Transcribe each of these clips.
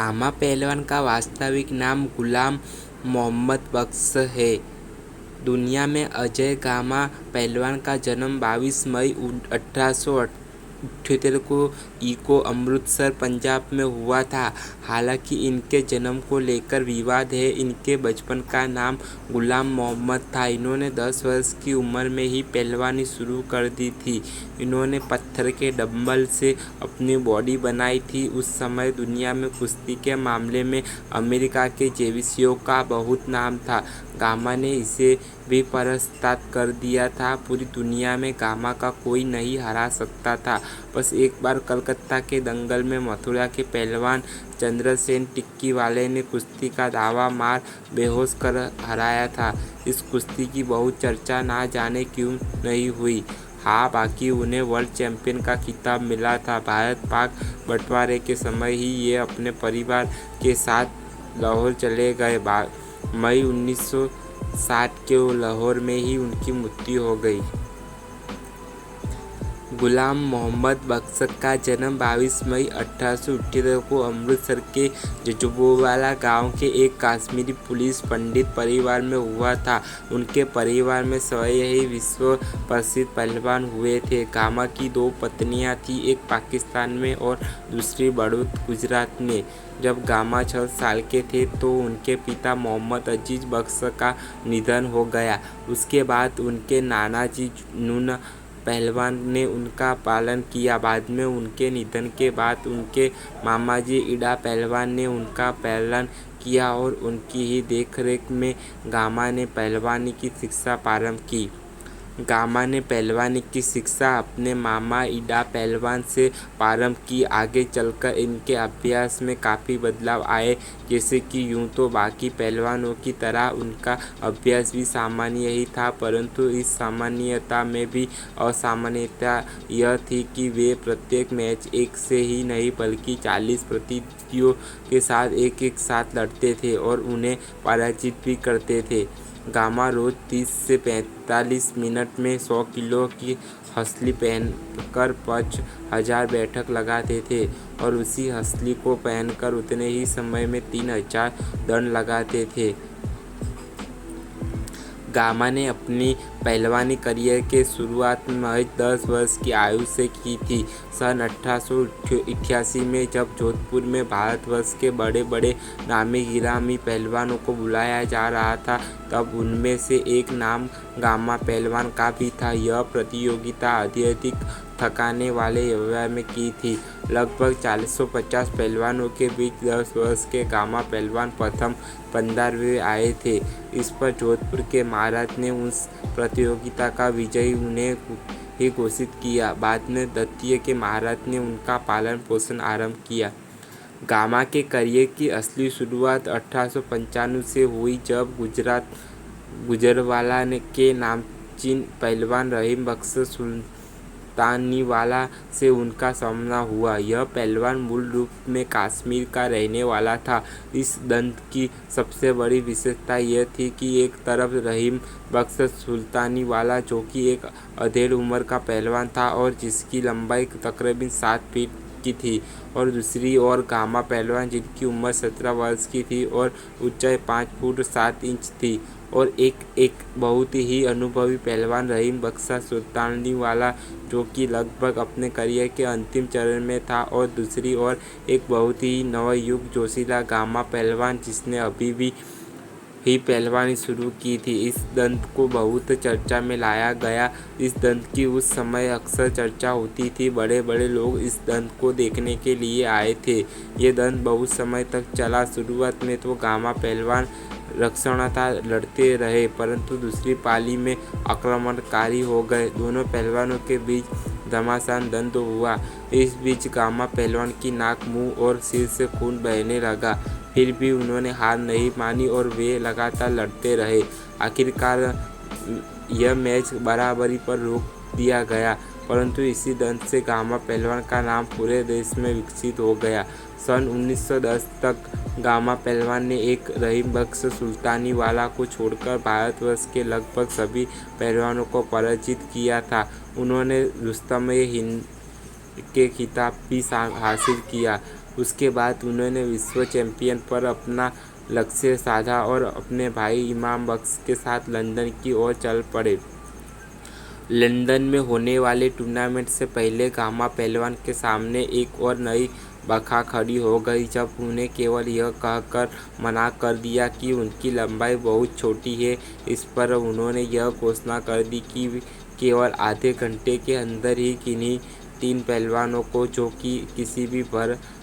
Gamma पहलवान का वास्तविक नाम गुलाम मोहम्मद बख्श है। दुनिया में अजय गामा पहलवान का जन्म 22 मई 1878 को इको अमृतसर पंजाब में हुआ था। हालांकि इनके जन्म को लेकर विवाद है। इनके बचपन का नाम गुलाम मोहम्मद था। इन्होंने 10 वर्ष की उम्र में ही पहलवानी शुरू कर दी थी। इन्होंने पत्थर के डंबल से अपनी बॉडी बनाई थी। उस समय दुनिया में कुश्ती के मामले में अमेरिका के जेवीसियों का बहुत नाम था। गामा ने इसे भी परास्त कर दिया था। पूरी दुनिया में गामा का कोई नहीं हरा सकता था। बस एक बार कलकत्ता के दंगल में मथुरा के पहलवान चंद्रसेन टिक्की वाले ने कुश्ती का दावा मार बेहोश कर हराया था। इस कुश्ती की बहुत चर्चा ना जाने क्यों नहीं हुई। हाँ, बाकी उन्हें वर्ल्ड चैंपियन का खिताब मिला था। भारत पाक बंटवारे के समय ही ये अपने परिवार के साथ लाहौर चले गए। मई 1960 के लाहौर में ही उनकी मृत्यु हो गई। गुलाम मोहम्मद बख्श का जन्म 22 मई 1878 को अमृतसर के जजुबोवाला गांव के एक कश्मीरी पुलिस पंडित परिवार में हुआ था। उनके परिवार में स्वयं ही विश्व प्रसिद्ध पहलवान हुए थे। गामा की 2 पत्नियां थीं, एक पाकिस्तान में और दूसरी बड़ौद गुजरात में। जब गामा 6 साल के थे तो उनके पिता मोहम्मद अजीज बख्श का निधन हो गया। उसके बाद उनके नानाजी नून पहलवान ने उनका पालन किया। बाद में उनके निधन के बाद उनके मामाजी इडा पहलवान ने उनका पालन किया और उनकी ही देखरेख में गामा ने पहलवानी की शिक्षा प्रारंभ की। गामा ने पहलवानी की शिक्षा अपने मामा इडा पहलवान से प्रारंभ की। आगे चलकर इनके अभ्यास में काफ़ी बदलाव आए। जैसे कि यूँ तो बाकी पहलवानों की तरह उनका अभ्यास भी सामान्य ही था, परंतु इस सामान्यता में भी असामान्यता यह थी कि वे प्रत्येक मैच एक से ही नहीं बल्कि 40 प्रतिद्वंदियों के साथ एक साथ लड़ते थे और उन्हें पराजित भी करते थे। गामा रोज 30 से 45 मिनट में 100 किलो की हंसली पहनकर 5000 बैठक लगाते थे और उसी हंसली को पहनकर उतने ही समय में 3000 दंड लगाते थे। गामा ने अपनी पहलवानी करियर के शुरुआत महज 10 वर्ष की आयु से की थी। सन 1888 में जब जोधपुर में भारतवर्ष के बड़े बड़े नामी गिरामी पहलवानों को बुलाया जा रहा था, तब उनमें से एक नाम गामा पहलवान का भी था। यह प्रतियोगिता अत्यधिक थकाने वाले व्यवहार में की थी। लगभग 450 पहलवानों के बीच 10 वर्ष के गामा पहलवान प्रथम 15वें आए थे। इस पर जोधपुर के महाराज ने उस प्रतियोगिता का विजयी उन्हें ही घोषित किया। बाद में द्वितीय के महाराज ने उनका पालन पोषण आरंभ किया। गामा के करियर की असली शुरुआत 1895 से हुई, जब गुजरवाला के नामचीन पहलवान रहीम बख्श सुल्तानीवाला से उनका सामना हुआ। यह पहलवान मूल रूप में कश्मीर का रहने वाला था। इस दंत की सबसे बड़ी विशेषता यह थी कि एक तरफ रहीम बख्श सुल्तानीवाला, जो कि एक अधेड़ उम्र का पहलवान था और जिसकी लंबाई तकरीबन 7 फीट की थी, और दूसरी ओर गामा पहलवान, जिनकी उम्र 17 वर्ष की थी और ऊंचाई 5 फुट 7 इंच थी, और एक बहुत ही अनुभवी पहलवान रहीम बख्श सुल्तानीवाला, जो कि लगभग अपने करियर के अंतिम चरण में था, और दूसरी ओर एक बहुत ही नवयुग जोशीला गामा पहलवान, जिसने अभी ही पहलवानी शुरू की थी। इस दंत को बहुत चर्चा में लाया गया। इस दंत की उस समय अक्सर चर्चा होती थी। बड़े बड़े लोग इस दंत को देखने के लिए आए थे। ये दंत बहुत समय तक चला। शुरुआत में तो गामा पहलवान रक्षणात्मक लड़ते रहे, परंतु दूसरी पाली में आक्रमणकारी हो गए। दोनों पहलवानों के बीच घमासान द्वंद हुआ। इस बीच गामा पहलवान की नाक, मुंह और सिर से खून बहने लगा। फिर भी उन्होंने हार नहीं मानी और वे लगातार लड़ते रहे। आखिरकार यह मैच बराबरी पर रोक दिया गया, परंतु इसी दंत से गामा पहलवान का नाम पूरे देश में विकसित हो गया। सन 1910 तक गामा पहलवान ने एक रहीम बख्श सुल्तानीवाला को छोड़कर भारतवर्ष के लगभग सभी पहलवानों को पराजित किया था। उन्होंने रुस्तम-ए-हिंद के खिताब भी हासिल किया। उसके बाद उन्होंने विश्व चैंपियन पर अपना लक्ष्य साधा और अपने भाई इमाम बख्श के साथ लंदन की ओर चल पड़े। लंदन में होने वाले टूर्नामेंट से पहले गामा पहलवान के सामने एक और नई बखा खड़ी हो गई जब उन्हें केवल यह कहकर मना कर दिया कि उनकी लंबाई बहुत छोटी है। इस पर उन्होंने यह घोषणा कर दी कि केवल आधे घंटे के अंदर ही किन्हीं 3 पहलवानों को, जो कि किसी भी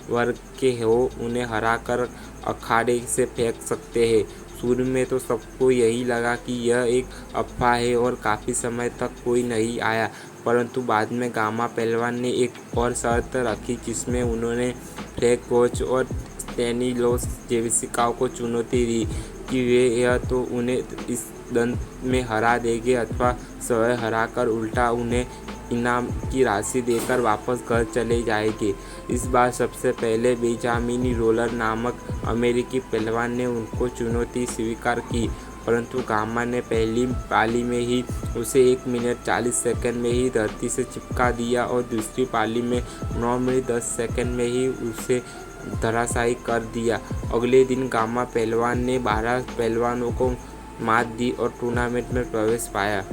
वर्ग के हो, उन्हें हराकर अखाड़े से फेंक सकते हैं। शुरू में तो सबको यही लगा कि यह एक अफवाह है और काफ़ी समय तक कोई नहीं आया, परंतु बाद में गामा पहलवान ने एक और शर्त रखी जिसमें उन्होंने फ्रैंक कोच और स्टेनिस्लॉस जेविस्काउ को चुनौती दी कि वे या तो उन्हें इस दंत में हरा देंगे अथवा स्वयं हराकर उल्टा उन्हें इनाम की राशि देकर वापस घर चले जाएंगे। इस बार सबसे पहले बेंजामिन रोलर नामक अमेरिकी पहलवान ने उनको चुनौती स्वीकार की, परंतु गामा ने पहली पाली में ही उसे 1 मिनट 40 सेकंड में ही धरती से चिपका दिया और दूसरी पाली में 9 मिनट 10 सेकंड में ही उसे धराशायी कर दिया। अगले दिन गामा पहलवान ने 12 पहलवानों को मात दी और टूर्नामेंट में प्रवेश पाया।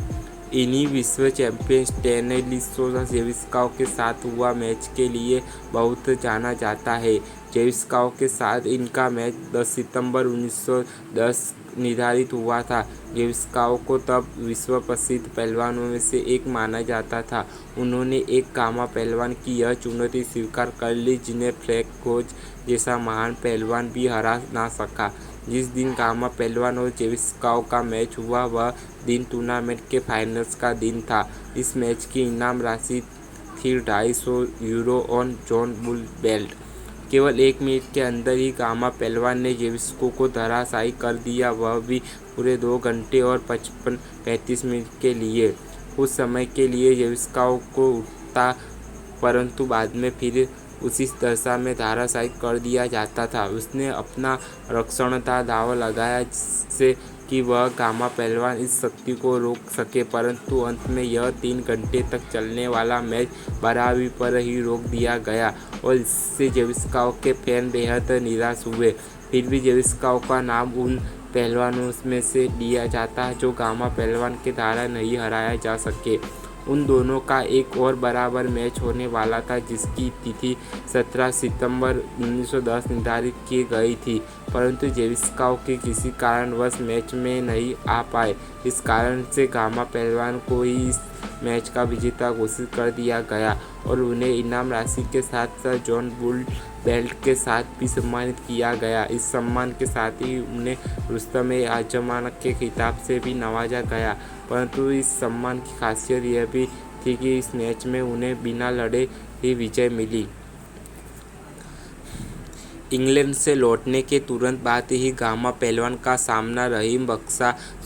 इन्हीं विश्व चैंपियन स्टेनिस्लॉस जेविस्काउ के साथ हुआ मैच के लिए बहुत जाना जाता है। जेविस्काउ के साथ इनका मैच 10 सितंबर 1910 निर्धारित हुआ था। जेविस्काउ को तब विश्व प्रसिद्ध पहलवानों में से एक माना जाता था। उन्होंने एक गामा पहलवान की यह चुनौती स्वीकार कर ली जिन्हें फ्रैंक कोच जैसा महान पहलवान भी हरा ना सका। जिस दिन गामा पहलवान और जेविस्काउ का मैच हुआ वह दिन टूर्नामेंट के फाइनल्स का दिन था। इस मैच की इनाम राशि थी 250 यूरो और जॉन बुल बेल्ट। केवल 1 मिनट के अंदर ही गामा पहलवान ने जेविस्काउ को धराशायी कर दिया, वह भी पूरे 2 घंटे और 35 मिनट के लिए। कुछ समय के लिए जेविस्काउ को उठता, परंतु बाद में फिर उसी दशा में धराशायी कर दिया जाता था। उसने अपना रक्षणता दांव लगाया जिससे कि वह गामा पहलवान इस शक्ति को रोक सके, परंतु अंत में यह 3 घंटे तक चलने वाला मैच बराबरी पर ही रोक दिया गया और इससे जेविस्काउ के फैन बेहद निराश हुए। फिर भी जेविस्काउ का नाम उन पहलवानों में से लिया जाता है जो गामा पहलवान के द्वारा नहीं हराया जा सके। उन दोनों का एक और बराबर मैच होने वाला था जिसकी तिथि 17 सितंबर 1910 निर्धारित की गई थी, परंतु जेविस्काउ के किसी कारणवश मैच में नहीं आ पाए। इस कारण से गामा पहलवान को ही इस मैच का विजेता घोषित कर दिया गया और उन्हें इनाम राशि के साथ साथ जॉन बुल बेल्ट के साथ भी सम्मानित किया गया। इस सम्मान के साथ ही उन्हें रुस्तम-ए-आजम के खिताब से भी नवाजा गया, परंतु इस सम्मान की खासियत यह भी थी कि इस मैच में उन्हें बिना लड़े ही विजय मिली। इंग्लैंड से लौटने के तुरंत बाद ही गामा पहलवान का सामना रहीम बख्श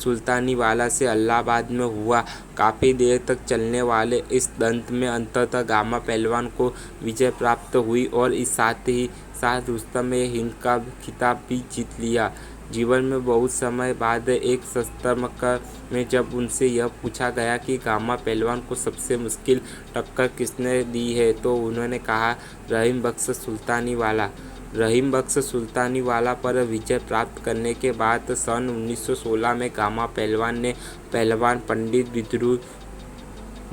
सुल्तानीवाला से इलाहाबाद में हुआ। काफ़ी देर तक चलने वाले इस दंत में अंततः गामा पहलवान को विजय प्राप्त हुई और इस साथ ही साथ रुस्तम-ए-हिंद का खिताब भी जीत लिया। जीवन में बहुत समय बाद एक सत्संग में जब उनसे यह पूछा गया कि गामा पहलवान को सबसे मुश्किल टक्कर किसने दी है, तो उन्होंने कहा, रहीम बख्श सुल्तानीवाला। रहीम बख्श सुल्तानीवाला पर विजय प्राप्त करने के बाद सन 1916 में गामा पहलवान ने पहलवान पंडित बिद्रू,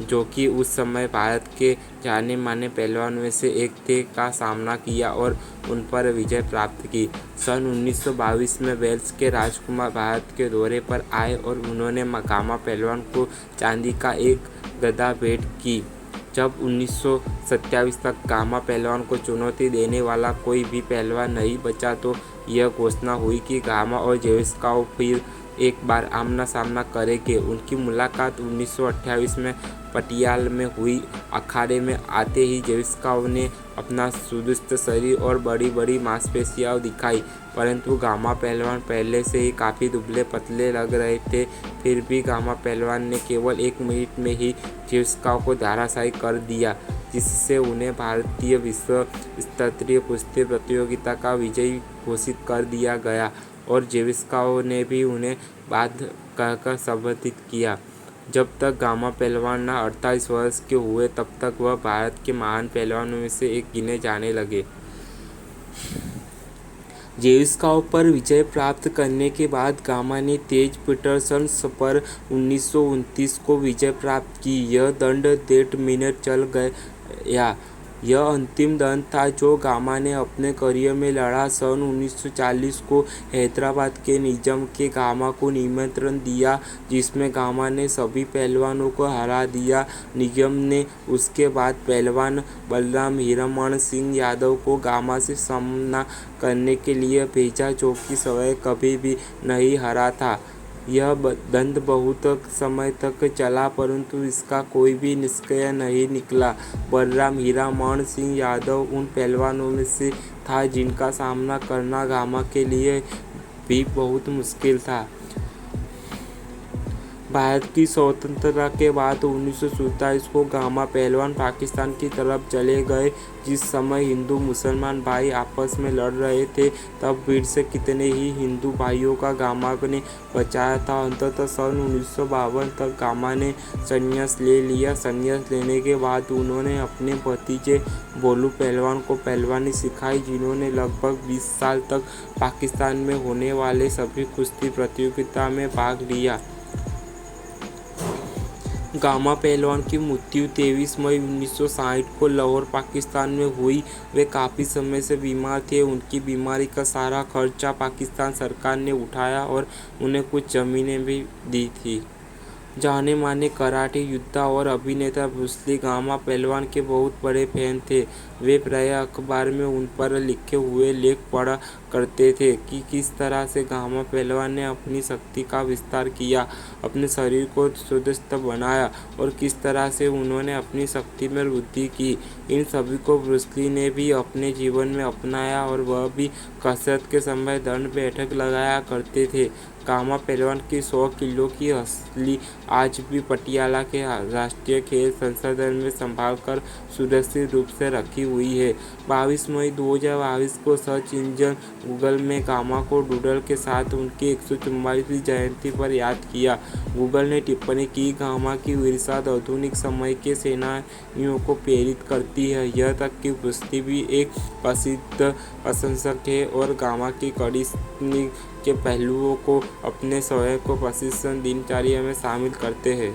जो कि उस समय भारत के जाने माने पहलवानों में से एक थे, का सामना किया और उन पर विजय प्राप्त की। सन 1922 में वेल्स के राजकुमार भारत के दौरे पर आए और उन्होंने गामा पहलवान को चांदी का एक गदा भेंट की। जब 1927 तक गामा पहलवान को चुनौती देने वाला कोई भी पहलवान नहीं बचा तो यह घोषणा हुई कि गामा और जेविस्काउ फिर एक बार आमना सामना करेंगे। उनकी मुलाकात 1928 में पटियाला में हुई। अखाड़े में आते ही जेविस्काउ ने अपना सुदृढ़ शरीर और बड़ी बड़ी मांसपेशियां दिखाई, परंतु गामा पहलवान पहले से ही काफ़ी दुबले पतले लग रहे थे। फिर भी गामा पहलवान ने केवल 1 मिनट में ही जेविस्काउ को धराशायी कर दिया, जिससे उन्हें भारतीय विश्व स्तरीय कुश्ती प्रतियोगिता का विजयी घोषित कर दिया गया और जेविस्काउ ने भी उन्हें बाद कहकर संबोधित किया। जब तक गामा पहलवान ना 48 वर्ष के हुए तब तक वह भारत के महान पहलवानों में से एक गिने जाने लगे। जेविस्काव पर विजय प्राप्त करने के बाद गामा ने तेज पीटरसन पर 1929 को विजय प्राप्त की। यह दंड 1.5 मिनट चल गया। यह अंतिम दंड था जो गामा ने अपने करियर में लड़ा। सन 1940 को हैदराबाद के निजाम के गामा को निमंत्रण दिया, जिसमें गामा ने सभी पहलवानों को हरा दिया। निजाम ने उसके बाद पहलवान बलराम हीरामण सिंह यादव को गामा से सामना करने के लिए भेजा, जो कि स्वयं कभी भी नहीं हारा था। यह दंड बहुत समय तक चला, परंतु इसका कोई भी निष्कर्ष नहीं निकला। बलराम हीरामण सिंह यादव उन पहलवानों में से था जिनका सामना करना गामा के लिए भी बहुत मुश्किल था। भारत की स्वतंत्रता के बाद 1947 को गामा पहलवान पाकिस्तान की तरफ चले गए। जिस समय हिंदू मुसलमान भाई आपस में लड़ रहे थे, तब भीड़ से कितने ही हिंदू भाइयों का गामा ने बचाया था। अंततः सन 1952 तक गामा ने संन्यास ले लिया। संन्यास लेने के बाद उन्होंने अपने भतीजे भोलू पहलवान को पहलवानी सिखाई, जिन्होंने लगभग 20 साल तक पाकिस्तान में होने वाले सभी कुश्ती प्रतियोगिता में भाग लिया। गामा पहलवान की मृत्यु 23 मई 1960 को लाहौर, पाकिस्तान में हुई। वे काफ़ी समय से बीमार थे। उनकी बीमारी का सारा खर्चा पाकिस्तान सरकार ने उठाया और उन्हें कुछ ज़मीनें भी दी थी। जाने माने कराटे योद्धा और अभिनेता ब्रूस ली गामा पहलवान के बहुत बड़े फैन थे। वे प्रायः अखबार में उन पर लिखे हुए लेख पढ़ा करते थे कि किस तरह से गामा पहलवान ने अपनी शक्ति का विस्तार किया, अपने शरीर को सुदृढ़ बनाया और किस तरह से उन्होंने अपनी शक्ति में वृद्धि की। इन सभी को ब्रूस ली ने भी अपने जीवन में अपनाया और वह भी कसरत के समय दंड बैठक लगाया करते थे। गामा पहलवान की 100 किलो की हथेली आज भी पटियाला के राष्ट्रीय खेल संस्थान में संभालकर सुरक्षित रूप से रखी हुई है। 22 मई 2022 को सर्च इंजन गूगल में गामा को डूडल के साथ उनकी 144वीं जयंती पर याद किया। गूगल ने टिप्पणी की, गामा की विरासत आधुनिक समय के सेनानियों को प्रेरित करती है। यह तक कि ब्रूस ली भी एक प्रसिद्ध प्रशंसक है और गामा की कड़ी के पहलुओं को अपने स्वयं को प्रशिक्षण दिनचर्या में शामिल करते हैं।